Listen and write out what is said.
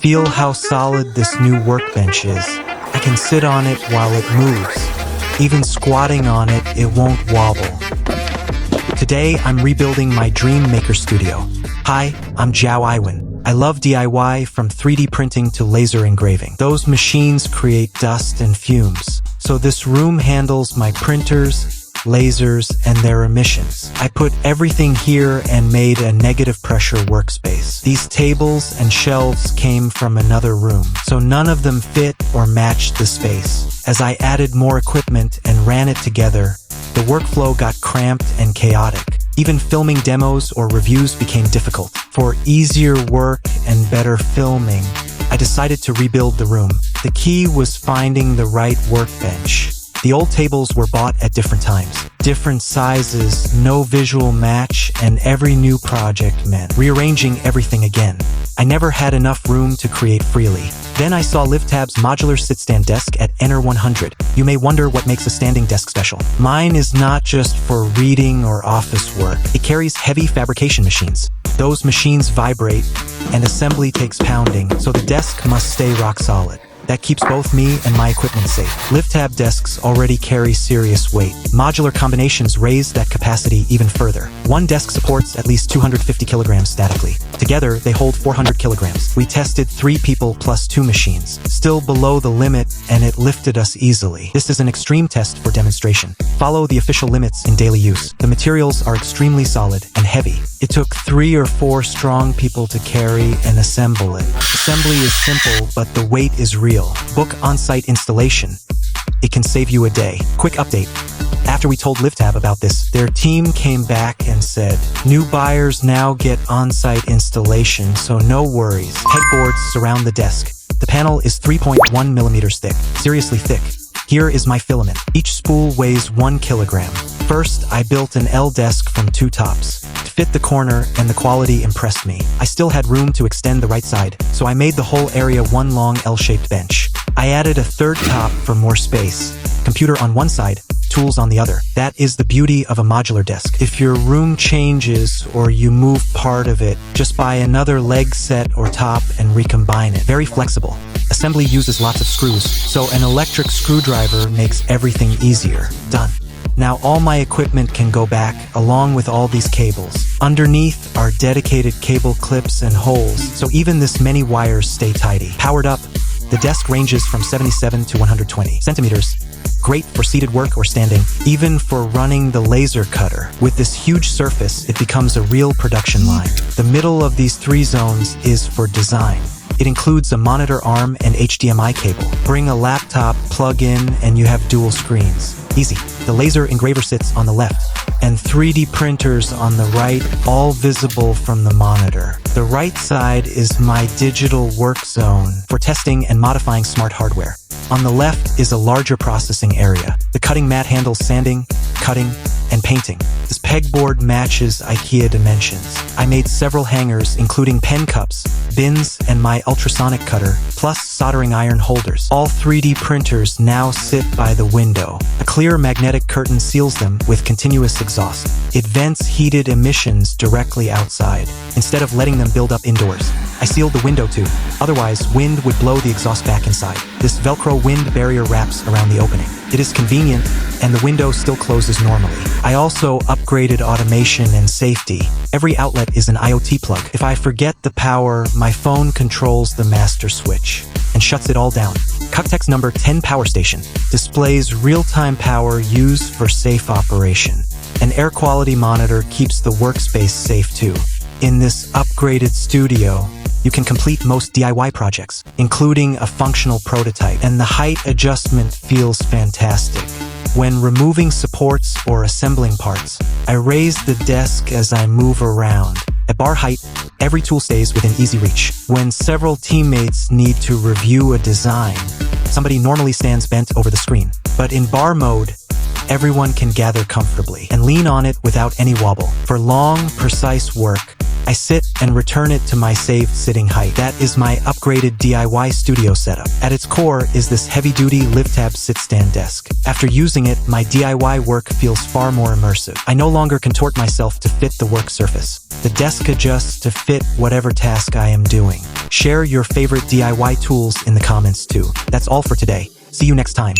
Feel how solid this new workbench is. I can sit on it while it moves. Even squatting on it, it won't wobble. Today, I'm rebuilding my dream maker studio. Hi, I'm Zhao Iwan. I love DIY from 3D printing to laser engraving. Those machines create dust and fumes. So this room handles my printers, lasers, and their emissions. I put everything here and made a negative pressure workspace. These tables and shelves came from another room, so none of them fit or matched the space. As I added more equipment and ran it together, the workflow got cramped and chaotic. Even filming demos or reviews became difficult. For easier work and better filming, I decided to rebuild the room. The key was finding the right workbench. The old tables were bought at different times. Different sizes, no visual match, and every new project meant rearranging everything again. I never had enough room to create freely. Then I saw LiveTab's modular sit-stand desk at Enter 100. You may wonder what makes a standing desk special. Mine is not just for reading or office work. It carries heavy fabrication machines. Those machines vibrate, and assembly takes pounding, so the desk must stay rock solid. That keeps both me and my equipment safe. LiveTab desks already carry serious weight. Modular combinations raise that capacity even further. One desk supports at least 250 kilograms statically. Together, they hold 400 kilograms. We tested 3 people plus 2 machines. Still below the limit, and it lifted us easily. This is an extreme test for demonstration. Follow the official limits in daily use. The materials are extremely solid and heavy. It took 3 or 4 strong people to carry and assemble it. Assembly is simple, but the weight is real. Book on-site installation. It can save you a day. Quick update. After we told LiveTab about this, their team came back and said, new buyers now get on-site installation, so no worries. Pegboards surround the desk. The panel is 3.1 millimeters thick. Seriously thick. Here is my filament. Each spool weighs 1 kilogram. First, I built an L desk from 2 tops. To fit the corner, and the quality impressed me. I still had room to extend the right side, so I made the whole area one long L-shaped bench. I added a 3rd top for more space. Computer on one side, tools on the other. That is the beauty of a modular desk. If your room changes or you move part of it, just buy another leg set or top and recombine it. Very flexible. Assembly uses lots of screws, so an electric screwdriver makes everything easier. Done. Now all my equipment can go back, along with all these cables. Underneath are dedicated cable clips and holes, so even this many wires stay tidy. Powered up, the desk ranges from 77 to 120 centimeters. Great for seated work or standing, even for running the laser cutter. With this huge surface, it becomes a real production line. The middle of these 3 zones is for design. It includes a monitor arm and HDMI cable. Bring a laptop, plug in, and you have dual screens. Easy. The laser engraver sits on the left, and 3D printers on the right, all visible from the monitor. The right side is my digital work zone for testing and modifying smart hardware. On the left is a larger processing area. The cutting mat handles sanding, cutting, and painting. This pegboard matches IKEA dimensions. I made several hangers, including pen cups, bins, and my ultrasonic cutter, plus soldering iron holders. All 3D printers now sit by the window. A clear magnetic curtain seals them with continuous exhaust. It vents heated emissions directly outside, instead of letting them build up indoors. I sealed the window too, otherwise wind would blow the exhaust back inside. This Velcro wind barrier wraps around the opening. It is convenient, and the window still closes normally. I also upgraded automation and safety. Every outlet is an IoT plug. If I forget the power, my phone controls the master switch and shuts it all down. Cuctex number 10 power station displays real-time power used for safe operation. An air quality monitor keeps the workspace safe too. In this upgraded studio, you can complete most DIY projects, including a functional prototype, and the height adjustment feels fantastic. When removing supports or assembling parts, I raise the desk as I move around. At bar height, every tool stays within easy reach. When several teammates need to review a design, somebody normally stands bent over the screen. But in bar mode, everyone can gather comfortably and lean on it without any wobble. For long, precise work, I sit and return it to my saved sitting height. That is my upgraded DIY studio setup. At its core is this heavy-duty lift-tab sit-stand desk. After using it, my DIY work feels far more immersive. I no longer contort myself to fit the work surface. The desk adjusts to fit whatever task I am doing. Share your favorite DIY tools in the comments too. That's all for today. See you next time.